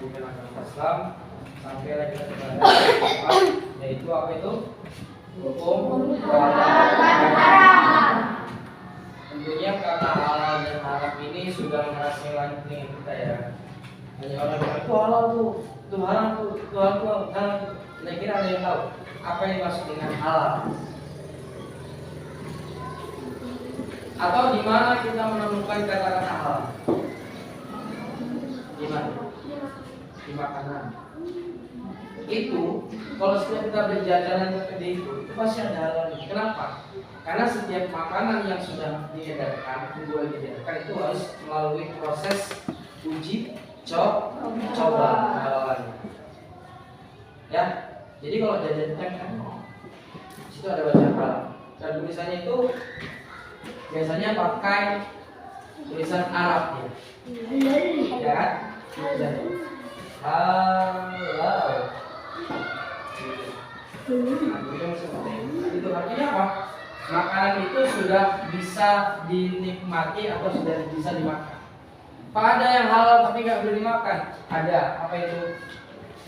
hukum agama Islam sampai kita kepada yaitu apa itu? Hukum halal dan haram. Tentunya kata halal dan haram ini sudah merasai langit telinga kita ya. Hanya orang bilang itu halal tuh, itu haram tuh, itu halal tuh, haram tuh. Kira-kira ada yang tahu apa yang dimaksud dengan halal? Atau di mana kita menemukan kata-kata halal? Di mana? Di makanan. Itu kalau setiap kita berjajanan ke kedai itu pasti ada halalnya. Kenapa? Karena setiap makanan yang sudah diedarkan, diedarkan itu harus melalui proses uji coba halalannya. Ya, jadi kalau jajan kan situ ada baca halal dan tulisannya itu biasanya pakai tulisan Arab ya kan? Halal. Itu artinya apa? Makanan itu sudah bisa dinikmati atau sudah bisa dimakan. Apa ada yang halal tapi nggak boleh dimakan? Ada. Apa itu?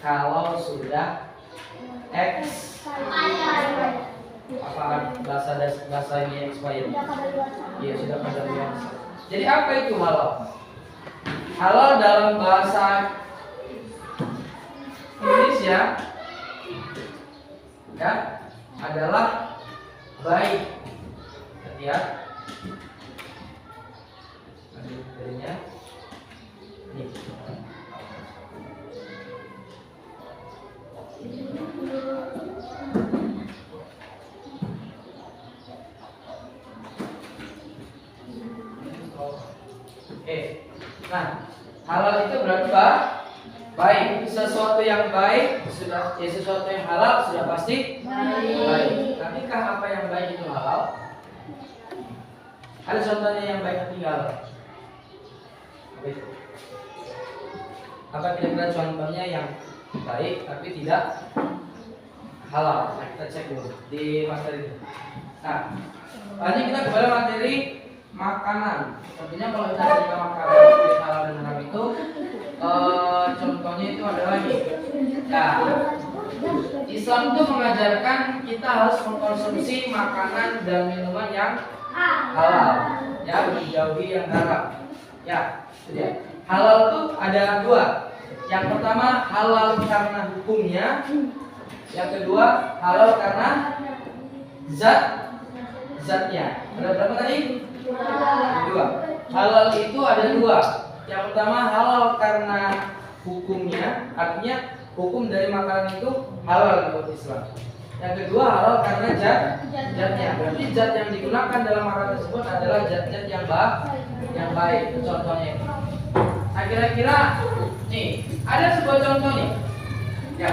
Kalau sudah apa bahasa ini expired? Iya sudah kadaluarsa. Jadi apa itu halal? Halal dalam bahasa Indonesia ya adalah baik. Lihat. Jadinya ini. Oke. Nah, halal itu berarti baik. Sesuatu yang baik sudah sesuatu yang halal sudah pasti baik. Tampikah apa yang baik itu halal? Ada contohnya yang baik tapi halal. Apa kira-kira contohnya yang baik tapi tidak halal? Nah, kita cek dulu di materi ini. Nah, tadi kita kepada materi makanan. Tentunya kalau kita bicara makanan halal dan haram itu contohnya itu adalah ini. Nah, Islam itu mengajarkan kita harus mengkonsumsi makanan dan minuman yang halal, ya, menjauhi yang haram. Ya, itu dia. Halal itu ada dua. Yang pertama halal karena hukumnya. Yang kedua halal karena zatnya. Ada berapa tadi? Dua. Halal itu ada dua. Yang pertama halal karena hukumnya, artinya hukum dari makanan itu halal menurut Islam. Yang kedua halal karena zatnya. Berarti zat yang digunakan dalam makanan tersebut adalah zat-zat yang baik. Itu contohnya. Nah, kira-kira nih ada sebuah contoh nih. Ya.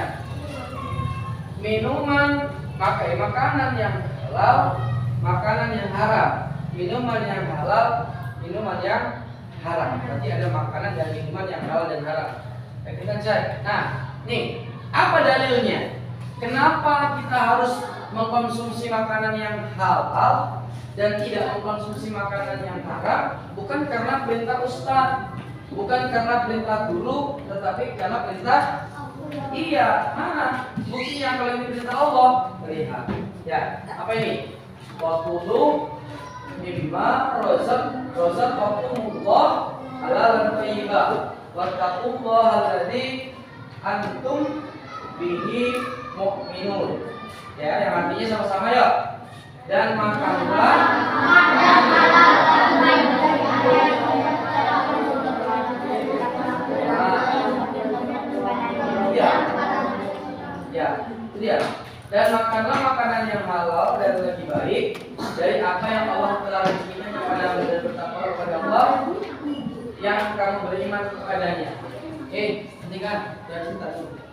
Minuman, makanan yang halal, makanan yang haram. Minuman yang halal, minuman yang haram. Berarti ada makanan dan minuman yang halal dan haram. Nah, kita cek. Nah, nih, apa dalilnya? Kenapa kita harus mengkonsumsi makanan yang halal dan tidak mengkonsumsi makanan yang haram? Bukan karena perintah ustaz, bukan karena perintah guru, tetapi karena perintah iya. Mana buktinya kalau ini perintah Allah? Lihat. Ya, apa ini? Wa kulu mimma razaqakumullah halalan thayyiban wattaqullaha alladzi antum bihi mu'minun. Ya, yang artinya sama-sama ya. Dan makanlah ya, itu dia. Dan makanlah makanan yang halal dan lebih baik dari apa yang Allah telah rezekikan kepada dan bertakwa kepada Allah yang kamu beriman kepadanya. Hentikan, jangan cerita dulu.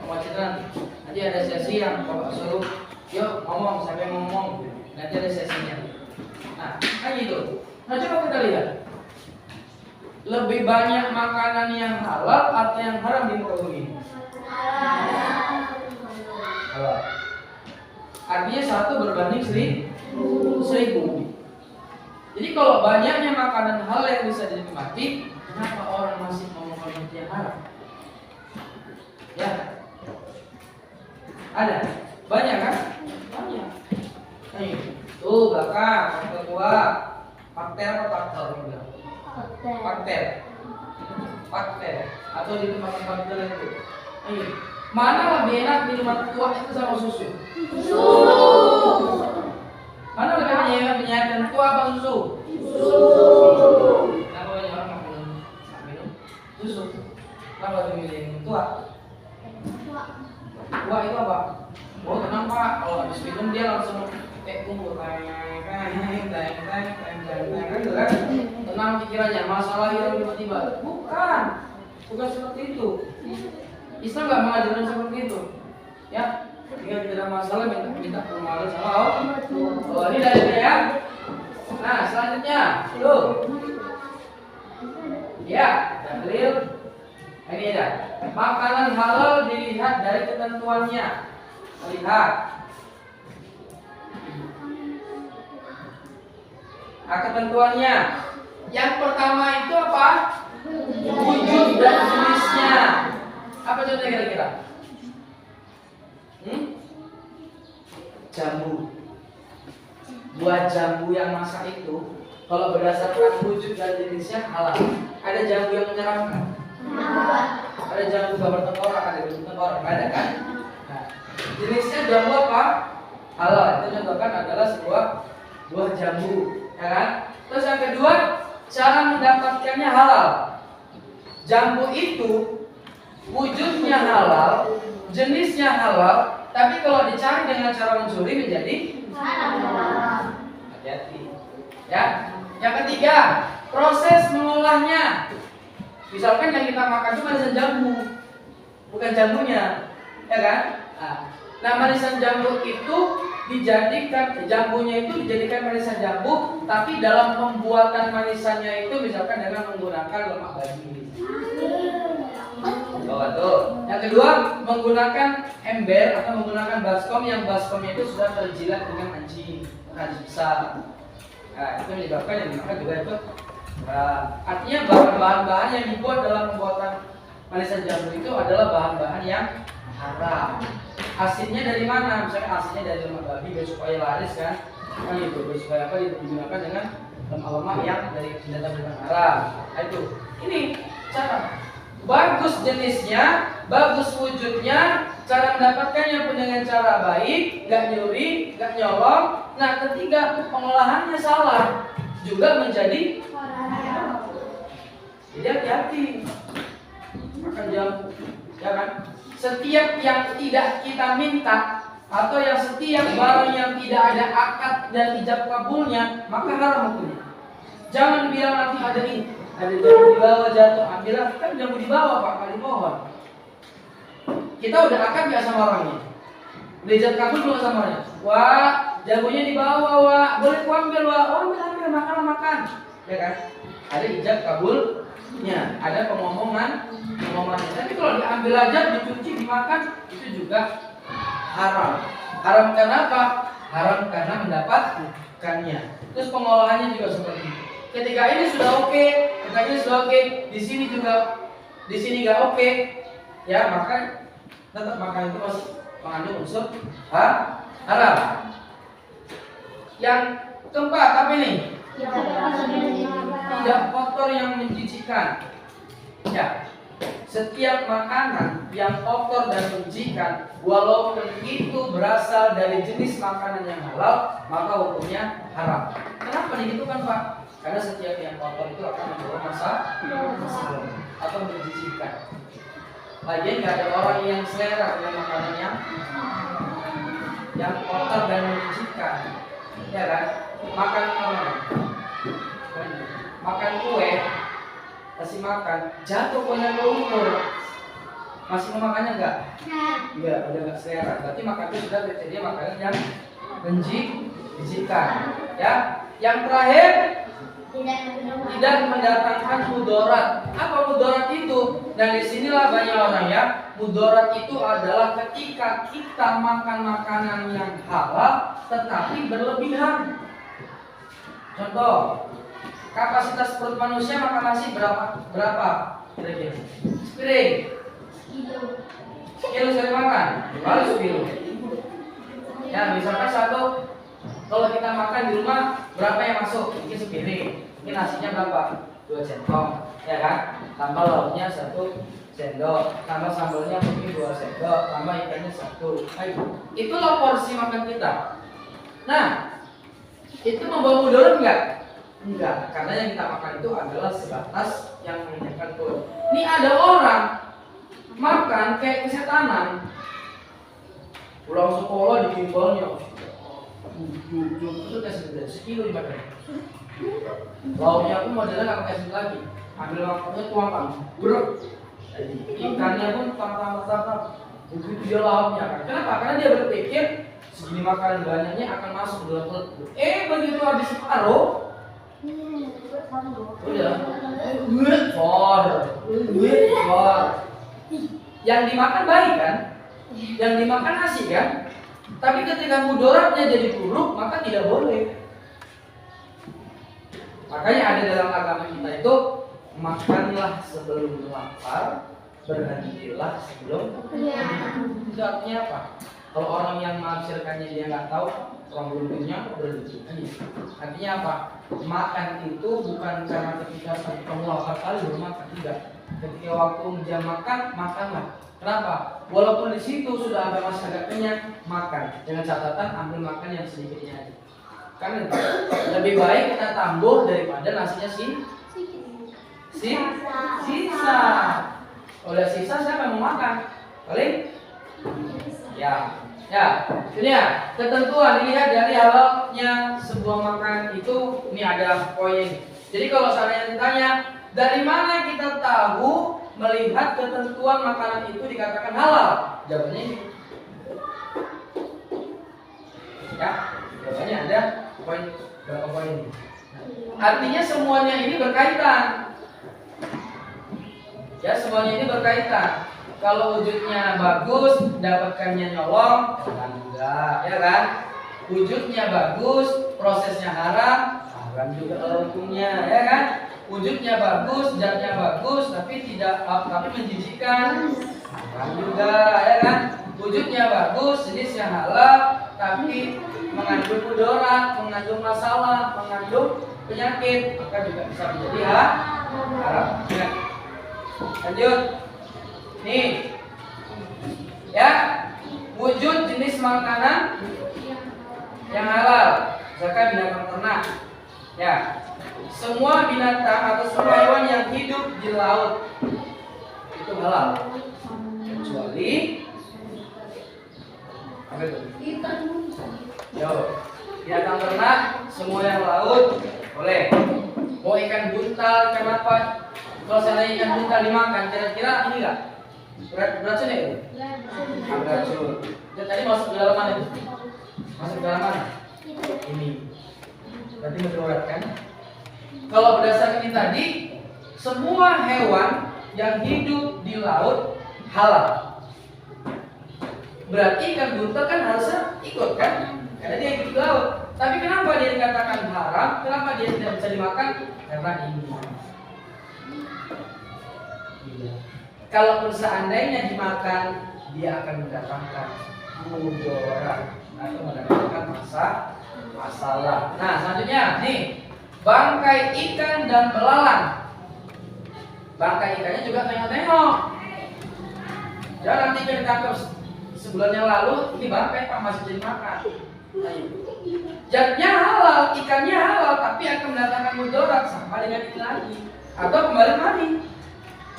Mau cerita nanti ada sesi yang Bapak suruh, yuk ngomong sampai ngomong. Nanti ada sesinya. Nah, kan gitu. Nah, coba kita lihat. Lebih banyak makanan yang halal atau yang haram di muka bumi? Halal. Artinya satu berbanding 1000. Jadi kalau banyaknya makanan halal yang bisa dinikmati, kenapa orang masih mau mengkonsumsi yang haram? Ya. Ada? Banyak kan? Banyak. Nih, tuh belakang, yang kedua. Pakter apa pakter? Pakter. Pakter. Atau di tempat-tempat tertentu. Nih, mana lebih enak minuman tua itu sama susu? Susu. Mana lebih menyehatkan tua apa susu? Susu. Kenapa banyak orang minum susu? Kenapa lebih milih tua? Tua itu apa? Oh tenang pak, kalau habis minum dia langsung kumpul gitu kan? Tenang pikirannya, masalah hilang tiba-tiba. Bukan seperti itu. Islam nggak mengajarkan seperti itu. Ya, jika tidak ada masalah minta permohonan sama Allah. Oh ini dari ya. Nah selanjutnya, tuh. Ya, dalil. Ini ada. Makanan halal dilihat dari ketentuannya. Lihat. Nah, ketentuannya. Yang pertama itu apa? Wujud dan jenisnya. Apa contohnya kira-kira? Jambu. Buah jambu yang masak itu, kalau berdasarkan wujud dan jenisnya halal. Ada jambu yang menyeramkan. Ada jambu gambar tengkorak, ada bentuk tengkorak, ada kan? Nah, jenisnya jambu apa? Halal. Itu contohkan adalah sebuah buah jambu, ya kan? Terus yang kedua, cara mendapatkannya halal. Jambu itu wujudnya halal, jenisnya halal, tapi kalau dicari dengan cara mencuri menjadi halal. Hati-hati. Ya. Yang ketiga, proses mengolahnya. Misalkan yang kita makan itu manisan jambu, bukan jambunya, ya kan? Nah, manisan jambu itu jambunya itu dijadikan manisan jambu, tapi dalam pembuatan manisannya itu misalkan dengan menggunakan lemak babi. Tuh. Yang kedua, menggunakan ember atau menggunakan baskom yang baskomnya itu sudah terjilat dengan anjing besar. Nah, itu menyebabkan yang dimakan juga itu. Artinya bahan-bahan yang dibuat dalam pembuatan manisan jambu itu adalah bahan-bahan yang haram. Asinnya dari mana? Misalnya asinnya dari lemak babi biar supaya laris kan? Kan itu biar supaya apa digunakan dengan lemak-lemak yang dari binatang haram. Nah, itu. Ini cara. Bagus jenisnya, bagus wujudnya, cara mendapatkannya pun dengan cara baik, nggak nyuri, nggak nyolong. Nah, ketiga pengolahannya salah juga menjadi haram. Jadi hati-hati makan jambu, ya kan? Setiap yang tidak kita minta atau yang setiap barang yang tidak ada akad dan ijab kabulnya maka haram hukumnya. Jangan bilang nanti ada ini. Ada jambu di bawah jatuh, ambillah, kan jambu di bawah pak, kali pohon. Kita udah akad nggak sama orangnya? Udah ijab kabul belum sama orangnya? Wah, jambunya di bawah, wah, boleh ku ambil, wah, oh, ambil, makan, ya kan? Ada ijab kabulnya, ada pengomongannya. Tapi kalau diambil aja, dicuci, dimakan, itu juga haram. Haram karena apa? Haram karena mendapatkannya. Terus pengolahannya juga seperti itu. Ketika ini sudah oke, di sini nggak oke, ya maka tetap makan itu masih mengandung unsur haram. Yang keempat apa ini? Tidak kotor yang menjijikkan. Ya, setiap makanan yang kotor dan menjijikkan, walaupun itu berasal dari jenis makanan yang halal, maka hukumnya haram. Kenapa begitu kan Pak? Karena setiap yang kotor itu akan membawa masalah atau menjijikkan. Lagian nggak ada orang yang selera dengan makanan yang kotor dan menjijikkan, ya kan? Makan kue, kasih makan, jatuh kuenya ke umur, masih mau makannya nggak? Iya, udah nggak selera. Berarti makan itu sudah terjadi makanan yang menjijikkan. Ya, yang terakhir. Tidak mendatangkan mudarat. Apa mudarat itu? Dan disinilah banyak orang ya. Mudarat itu adalah ketika kita makan makanan yang halal tetapi berlebihan. Contoh, kapasitas perut manusia makan nasi berapa? Kira-kira? Sepiring. makan harus pilih. Ya, misalkan satu, kalau kita makan di rumah berapa yang masuk? Mungkin sepiring. Ini nasinya berapa? 2 sendok, ya kan? Tambah lauknya 1 sendok, tambah sambalnya mungkin 2 sendok, tambah ikannya 1. Itulah porsi makan kita. Nah, itu membawa mudarat enggak? Enggak, karena yang kita makan itu adalah sebatas yang mengenyangkan perut. Ini ada orang makan kayak kesetanan. Pulang sekolah di gimbalnya, itu kayak sekilo dimakan. Lauknya pun modelnya nggak pakai lagi, ambil waktunya tuangkan, beruk. Ikannya pun tangkap, begitu dia lauknya kan. Kenapa? Karena dia berpikir segini makanan banyaknya akan masuk ke dalam perut. Begitu habis separuh, udah, yang dimakan baik kan, yang dimakan nasi kan. Tapi ketika mudaratnya jadi buruk, maka tidak boleh. Makanya ada dalam agama kita itu, makanlah sebelum lapar, berhentilah sebelum kenyang. Itu artinya apa? Kalau orang yang menafsirkannya dia nggak tahu, orang belum kenyang berhenti. Artinya apa? Makan itu bukan karena ketika kamu lapar kali baru makan, tidak. Ketika waktu jam makan, makanlah. Kenapa? Walaupun di situ sudah ada masih agak kenyang, makan. Dengan catatan ambil makan yang sedikitnya aja. Kan lebih baik kita tambah daripada nasinya sisa. Oleh sisa siapa yang mau makan? Paling ya. Ini ya ketentuan. Dilihat dari halalnya sebuah makanan itu. Ini ada poin. Jadi kalau saya ditanya, dari mana kita tahu melihat ketentuan makanan itu dikatakan halal? Jawabannya ini. Ya, jawabannya ada berapa poin? Artinya semuanya ini berkaitan. Ya, semuanya ini berkaitan. Kalau wujudnya bagus, dapatkannya nyolong, jangan juga, ya kan? Wujudnya bagus, prosesnya haram juga hukumnya, ya kan? Wujudnya bagus, zatnya bagus, tapi menjijikkan, haram juga, ya kan? Wujudnya bagus, jenisnya halal, tapi mengandung mudarat, mengandung masalah, mengandung penyakit, maka juga bisa menjadi haram. Ya. Lanjut. Nih. Ya. Wujud jenis makanan yang halal, misalkan binatang ternak. Ya. Semua binatang atau semua hewan yang hidup di laut itu halal. Kecuali apa itu? Binatang ternak, semua yang laut boleh. Mau ikan buntal, ikan apa? Kalau seandainya ikan buntal dimakan, kira-kira ini enggak? Beracun ya itu? Beracun. Tadi masuk ke dalam mana itu? Masuk ke dalam mana? Ini. Berarti mudarat kan? Kalau berdasarkan ini tadi, semua hewan yang hidup di laut halal. Berarti ikan buntal kan harusnya ikut kan? Karena dia hidup di laut. Tapi kenapa dia dikatakan haram? Kenapa dia tidak bisa dimakan? Karena ini. Kalaupun seandainya dimakan, dia akan mendatangkan mudarat atau mendatangkan masalah. Nah, selanjutnya nih, bangkai ikan dan belalang. Bangkai ikannya juga tengok-tengok. Jangan nanti ikan ditangkap sebulan yang lalu, ini bangkai Pak masih jadi makan. Zatnya halal, ikannya halal, tapi akan mendatangkan mudarat sama dengan itu lagi. Atau kembali mati.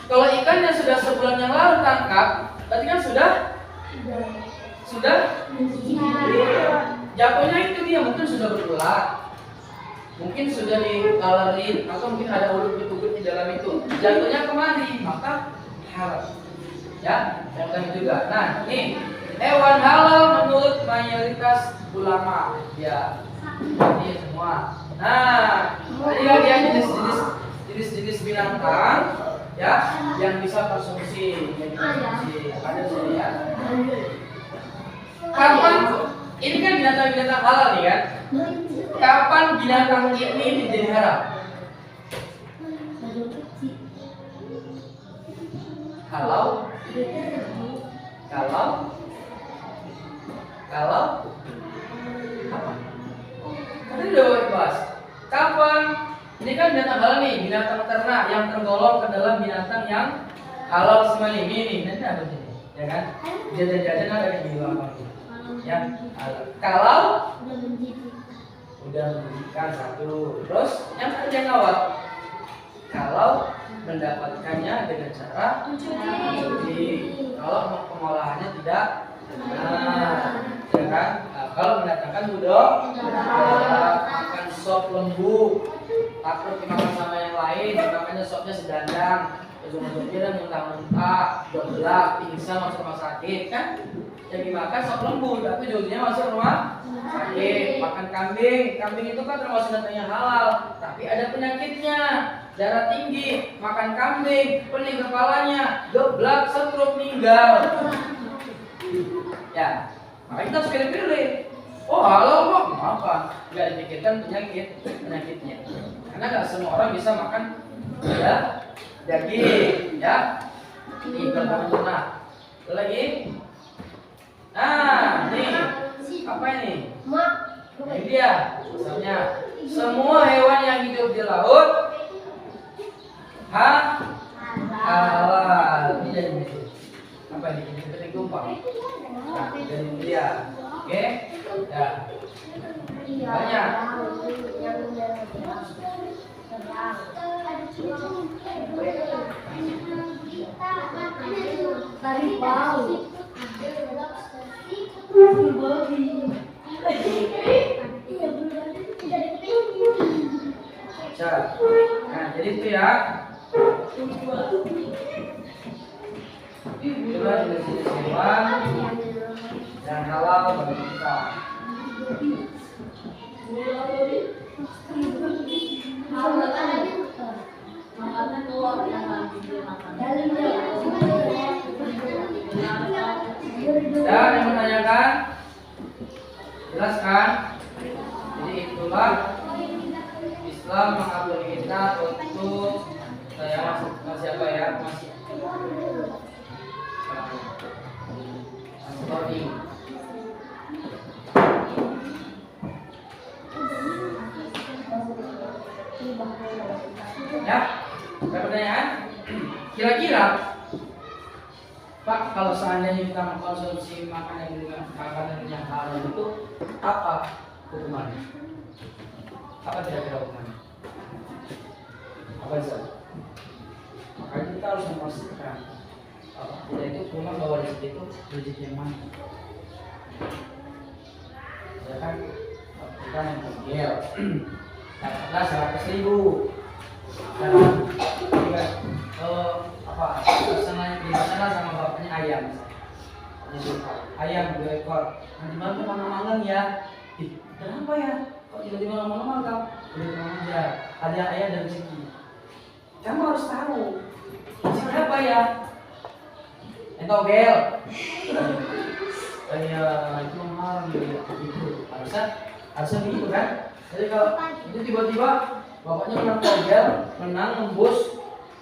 Kalau ikannya sudah sebulan yang lalu tangkap, berarti kan sudah jatuhnya itu dia mungkin sudah berulat, mungkin sudah dikalarin, atau mungkin ada ulut-ulut di dalam itu. Jatuhnya kemari, maka haram. Ya, yang juga. Nah, ini hewan halal menurut mayoritas ulama. Ya, ini semua. Nah, dia jenis-jenis binatang. Ya, yang bisa konsumsi, ada sini ya. Kapan ini kan binatang-binatang halal nih kan? Kapan binatang ini menjadi haram? Kalau Kalau apa? Tadi udah bahas. Kapan? Ini kan binatang halal nih, binatang ternak yang tergolong ke dalam binatang yang halal semua ini. Nanti apa ini? Ya kan? Jajan-jajan ada yang bilang apa? Ya, halal. Kalau udah menjijikan satu. Terus yang awal. Kalau mendapatkannya dengan cara mencuci. Kalau pengolahannya tidak ya kan? Nah, kalau mendatangkan budok, makan sop lembu, takut dimakan sama yang lain, makanya sopnya sedandang, ujung-ujungnya dan muntah-muntah, gelap, pingsan masuk rumah sakit kan? Yang dimakan sop lembu, tapi ujungnya masuk rumah sakit. Makan kambing, kambing itu kan termasuk binatang yang halal, tapi ada penyakitnya. Darah tinggi, makan kambing, pening kepalanya, geblak, stroke, meninggal. Ya, makanya kita harus pilih-pilih. Oh halal kok, apa? Nggak dipikirkan penyakitnya. Karena nggak semua orang bisa makan ya daging, ya. Ini kalau nah, lagi. Nah, nih apa ini? Ini dia. Misalnya, semua hewan yang hidup di laut halal. Ini jadi apa ini? Ini tumpang. Nah, jadi dia. Oke? Ya. Banyak. Tari bau. Nah, jadi itu ya. Itulah jenis-jenis hewan yang halal bagi kita. Dan yang menanyakan, jelaskan. Jadi itulah Islam mengatur kita untuk saya masih apa ya sorry. Ya, ada pertanyaan? Kira-kira Pak, kalau seandainya kita mengkonsumsi makanan yang halal itu apa hukumannya? Apa kira-kira hukumannya? Apa itu? Makanya kita harus memastikan tidak itu hukuman bahwa rezeki itu rezeki yang mana? Ya kan? Kita yang bergel, katakanlah 100.000. Apa? Pesanannya di sana sama bapaknya ayam. Ayam 2 ekor. Nanti malam tuh malam-malam ya. Kenapa ya? Kok tiba-tiba malam-malam kan? Udah aja. Ada ayam dan rezeki. Kamu harus tahu. Rezeki apa ya? Entogel. Itu mahal gitu. Harusnya begitu kan? Jadi kalau itu tiba-tiba bapaknya menang togel, menang nembus,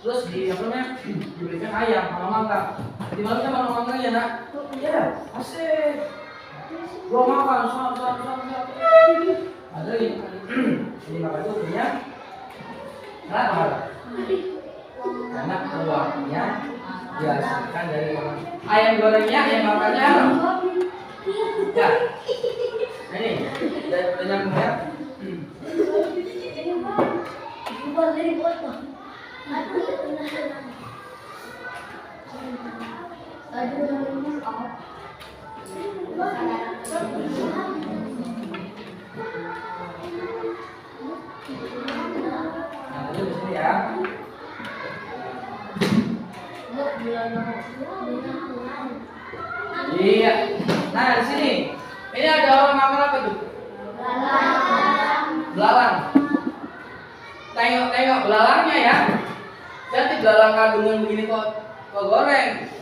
terus diberikan ayam malam-malam. Di malamnya malam-malam ya nak? Iya, asik. Gua makan, ada ini. Jadi makan itu punya. Kenapa? Karena uangnya dihasilkan dari makan. Ayam gorengnya, ayam makannya. Ya. Nah, ini dari nyambung ya. Nah, itu di sini ya. Iya. Nah, di sini. Ini ada orang makan apa tuh? Belalang. Tengok belalangnya ya. Jadi belalang kandungan begini kok goreng.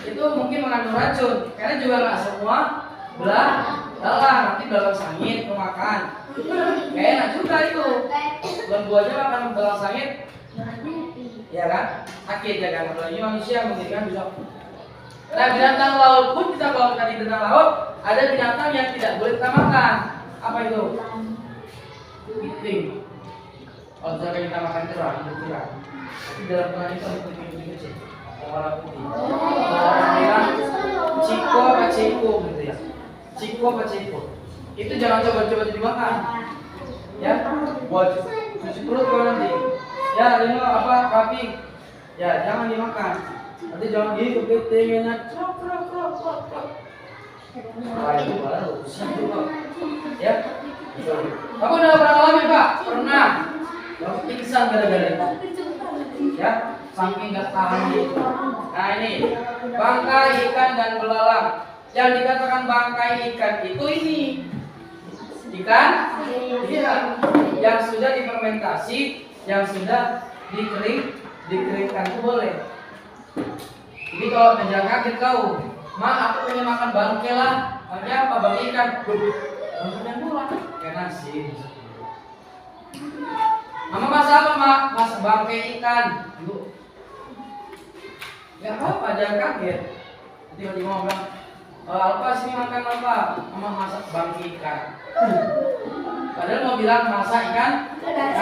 Itu mungkin mengandung racun. Karena juga nggak semua belalang. Nanti belalang sangit makan. Kayak enak juga itu. Lembu aja makan belalang sangit. Ya kan? Sakit ya kan. Apalagi manusia mungkin kan bisa Nah, binatang laut pun kita bawa tadi binatang laut, ada binatang yang tidak boleh kita makan. Apa itu? Iting. Kalau misalkan kita makan kerang, itu kerang. Tapi dalam kerang itu ada kucing kecil, yang warna putih. Orang bilang ciko apa ceko gitu ya. Ciko apa ceko. Itu jangan coba-coba dimakan. Ya, buat cuci perut kalau nanti. Ya, ini apa kambing. Ya, jangan dimakan. Nanti jangan gitu ketinggian krok. Wah, itu baru siapa? Ya. Kamu udah pernah ngalamin, Pak? Pernah. Lalu pingsan gara-gara itu. Ya, saking nggak tahan gitu. Nah, ini bangkai ikan dan belalang. Yang dikatakan bangkai ikan itu ini ikan, iya, yang sudah difermentasi, yang sudah dikeringkan itu boleh. Jadi kalau menjaga kaget kau, "Ma, aku pengen makan bangkai lah." Makanya apa? Bangkai ikan. Bangkai bola. Kayak nasi. Mama masak apa, Mak? Masak bangkai ikan. Bu. Gak apa-apa, jangan kaget. Tiba-tiba mau bilang, "Alpa sini makan apa?" Mama masak bangkai ikan. Padahal mau bilang masak ikan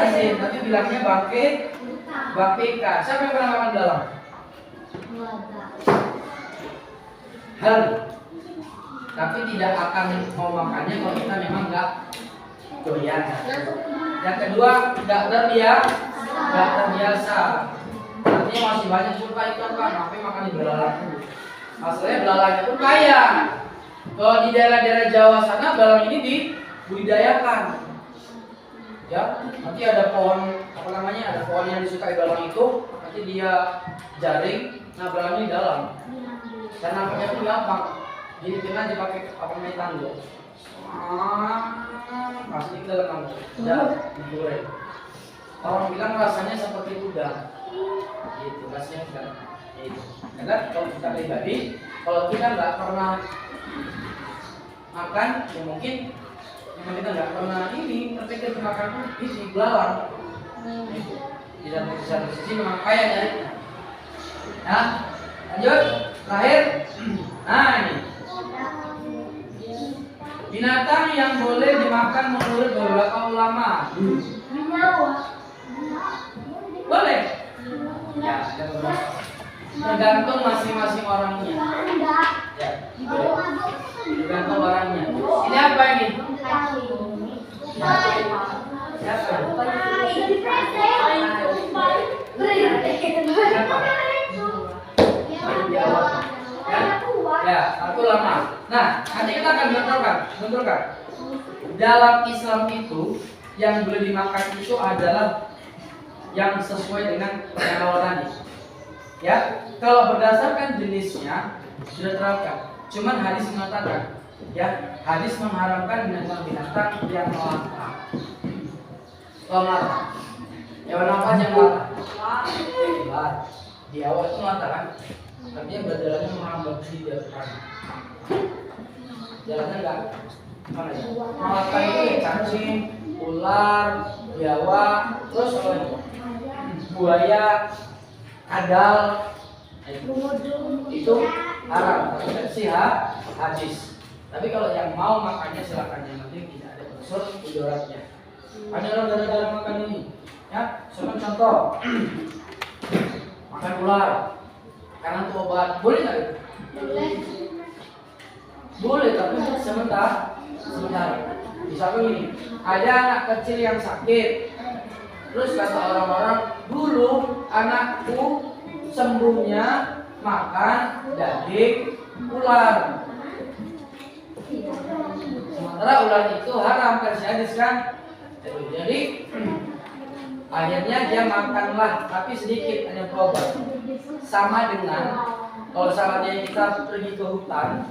asin, tapi bilangnya bangkai ikan. Siapa yang pernah makan belalang? Hal. Tapi tidak akan mau makannya kalau kita memang nggak doyan. Yang kedua, nggak terbiasa. Artinya masih banyak suka ikan kan, tapi makan di belalang. Masalahnya belalang itu kaya. Kalau di daerah-daerah Jawa sana belalang ini dibudidayakan. Ya, nanti ada pohon apa namanya? Ada pohon yang disukai belalang itu, nanti dia jaring, nah belangnya di dalam. Dan nampaknya itu gampang. Jadi dengan dipakai apa namanya tangguh. Masih ke dalam tangguh. Ya, digoreng. Orang bilang rasanya seperti udang. Gitu, rasanya udang. Gitu. Karena kalau kita pribadi, kalau kita nggak pernah makan, ya mungkin kita nggak pernah ini terpikir makan ini belalang. Gitu. Di satu sisi memang kaya dari. Nah, lanjut. Terakhir, nah ini binatang yang boleh dimakan menurut beberapa ulama. Boleh. Ya, tergantung masing-masing orangnya. Ya, tergantung orangnya. Ini apa ini? Ya, aku lama. Nah, nanti kita akan benturkan. Dalam Islam itu yang boleh dimakan itu adalah yang sesuai dengan yang awal tadi. Ya, kalau berdasarkan jenisnya sudah terangkat. Cuman hadis mengatakan, ya, hadis mengharamkan binatang-binatang yang melata. Melata. Hewan apa yang melata? Ular. Di awal itu melata kan? Artinya berjalannya menghambat di depan. Jalannya enggak mana ya? Melata itu ya cacing, ular, biawak, terus apa lagi? Buaya, kadal, itu haram. Tapi versi hadis. Tapi kalau yang mau makannya silakan, yang penting tidak ada unsur mudaratnya. Ada orang gara-gara makan ini, ya. Contoh, makan ular, karena itu obat, boleh nggak itu? Boleh, tapi sementara. Misalnya ini, ada anak kecil yang sakit. Terus kata orang-orang, dulu anakku sembuhnya makan daging ular. Sementara ular itu haram versi hadis kan. Jadi akhirnya dia makanlah, tapi sedikit, hanya berobat. Sama dengan kalau saatnya kita pergi ke hutan,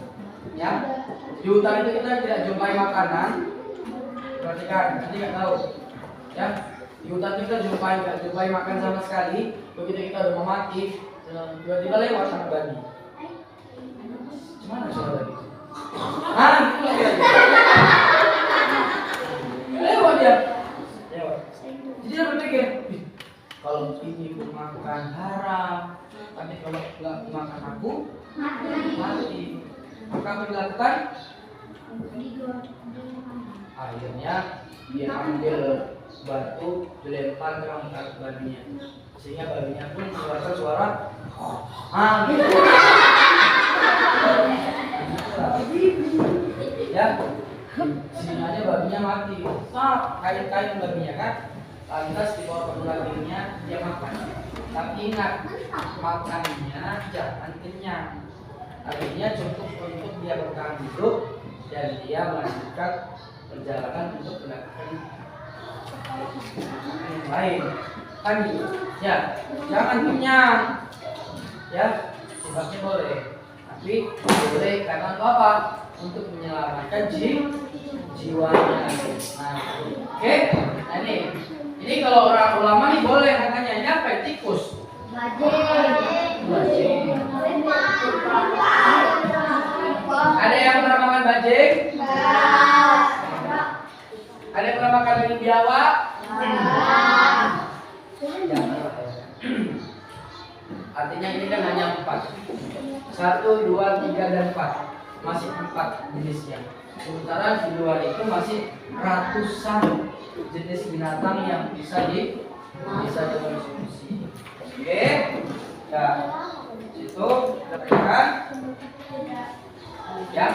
ya, di hutan itu kita tidak jumpai makanan. Perhatikan, nanti nggak tahu, ya. Di hutan kita nggak jumpai makan sama sekali. Begitu kita udah mau mati, tiba-tiba lewat sama babi. Gimana soal babi? Itu lagi. Lewat dia. Jadi dia berpikir, kalau ini pun makan haram, tapi kalau nggak makan aku, Maka apa yang dilakukan? Akhirnya dia ambil batu, dilempar ke babinya, sehingga babinya pun mengeluarkan suara gitu. Ya, sehingga aja babinya mati. Kain-kain babinya kan. Lantas di bawah perbulannya dia makan. Tapi ingat, makannya jangan kenyang. Artinya cukup untuk dia bertahan hidup dan dia melanjutkan perjalanan untuk mendapatkan yang lain. Kan gitu. Ya, jangan kenyang. Ya, sifatnya boleh. Tapi boleh karena apa? Untuk menyelamatkan jiwanya. Nah, oke. Nah ini kalau orang ulama nih boleh katanya. Ini apa? Tikus. Bajing. Ada yang pernah makan bajing? Ada yang pernah makan daging biawak? Artinya ini kan hanya 4. 1, 2, 3, dan 4. Masih 4 jenisnya. Sementara di luar itu masih ratusan jenis binatang yang bisa dikonsumsi. Oke. Ya. Situ perhatikan. Ya.